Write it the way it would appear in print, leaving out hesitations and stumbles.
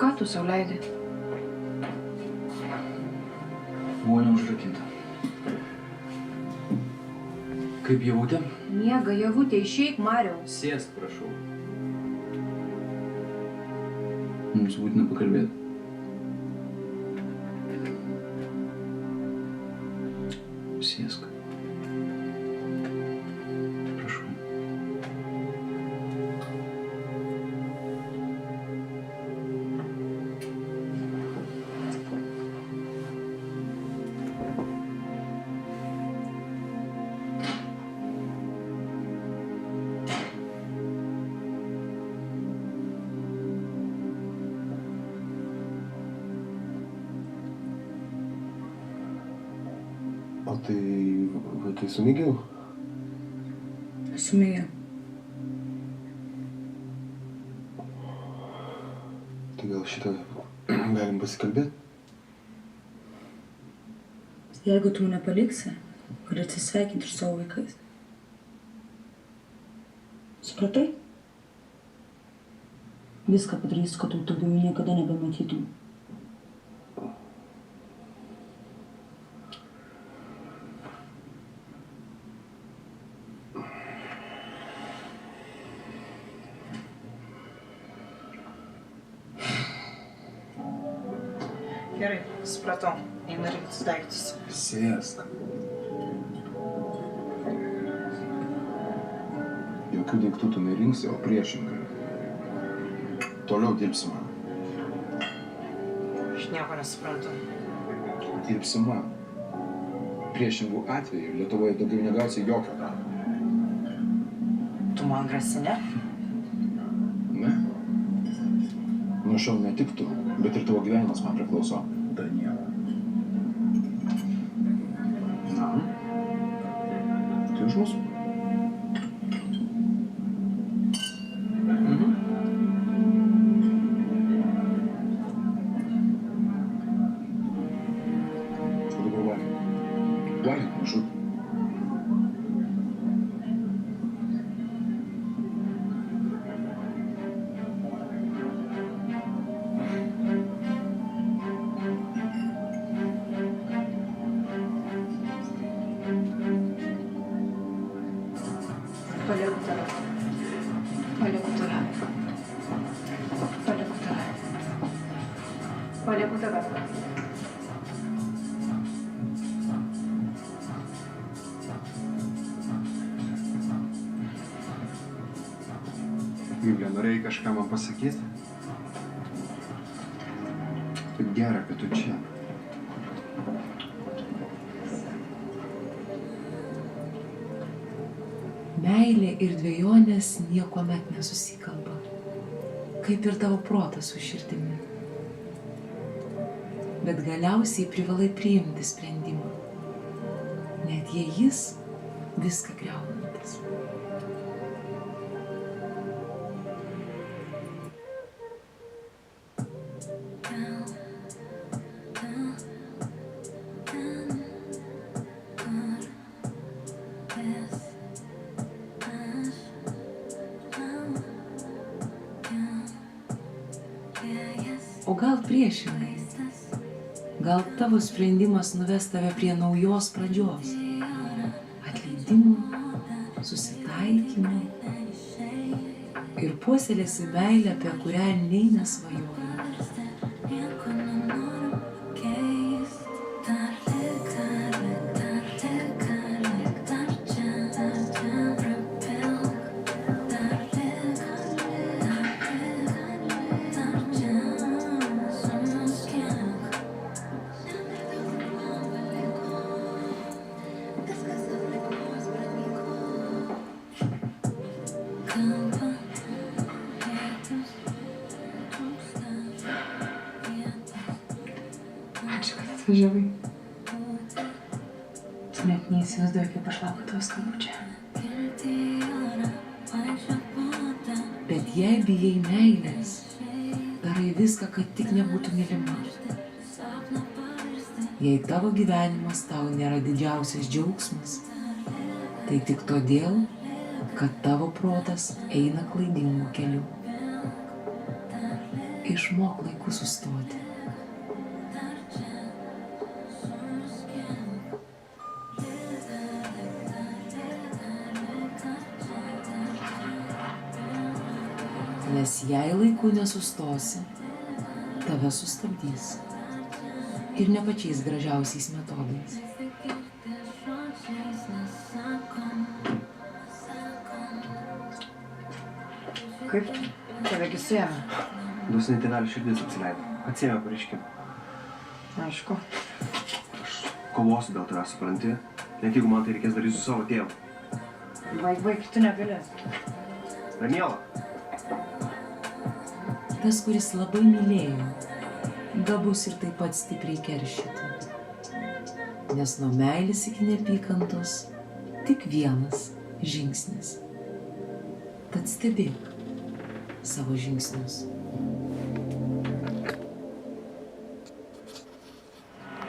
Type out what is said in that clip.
Ką tu sau leidai? Buvo neužrakinta. Kaip Javutė? Miega, Javutė, išeik, Mariau. Sėsk, prašau. Mums būtina pakalbėti. Sėsk. Prašau. O tai vaikai su Migeu? Su Mija. Tai gal šitą galim pasikalbėti? Jeigu tu mane paliksi, gali atsisveikinti ir savo vaikais. Supratai? Viską padarysiu, kad tu daugiau niekada nebematytum. Gerai, supratau. Einu rinktis daiktus. Sėsk. Jokių daiktų tu nerinksi, o priešingai. Toliau dirbsi man. Aš nieko nesuprantu. Dirbsi man. Priešingų atveju Lietuvoje daugiau negausi jokio darbo. Tu man grasini? Ne? Nuo šiol ne tik tu, bet ir tavo gyvenimas man priklauso. Daniela. Na? Tai už mūsų? Что такое Валя? Валя, маршрут. Palieku tave. Palieku tave. Palieku tave. Palieku tave. Julija, norėjai kažką man pasakyti? Tai gera, kad tu čia. Meilė ir dvejonės niekuomet nesusikalba, kaip ir tavo protas su širdimi. Bet galiausiai privalai priimti sprendimą, net jei jis viską griaunantis. O gal priešingai, gal tavo sprendimas nuves tave prie naujos pradžios, atleidimo, susitaikymo ir puoselėsi meilę, apie kurią nei nesvajoji. Ačiū, kad atvažiavai. Tu net neįsivaizduoji, kaip aš laukiu tavo skambučio. Bet jei bijai meilės, darai viską, kad tik nebūtų mylima. Jei tavo gyvenimas tau nėra didžiausias džiaugsmas, tai tik todėl, kad tavo protas eina klaidingu keliu. išmok laiku sustoti. Nes jei laiku nesustosi, tave sustabdys. Ir ne pačiais gražiausiais metodais. Kaip tavegi suėmė? Dosniai tėvelį širdis atsileido. Atsiėmė pareiškimą. Aišku. Aš kovosiu dėl tavęs, supranti? Net jeigu man tai reikės daryti su savo tėvu. Baig, tu negali. Daniela, Tas, kuris labai mylėjo, gabus ir taip pat stipriai keršyti. Nes nuo meilės iki neapykantos tik vienas žingsnis. Tad stebėk savo žingsnius.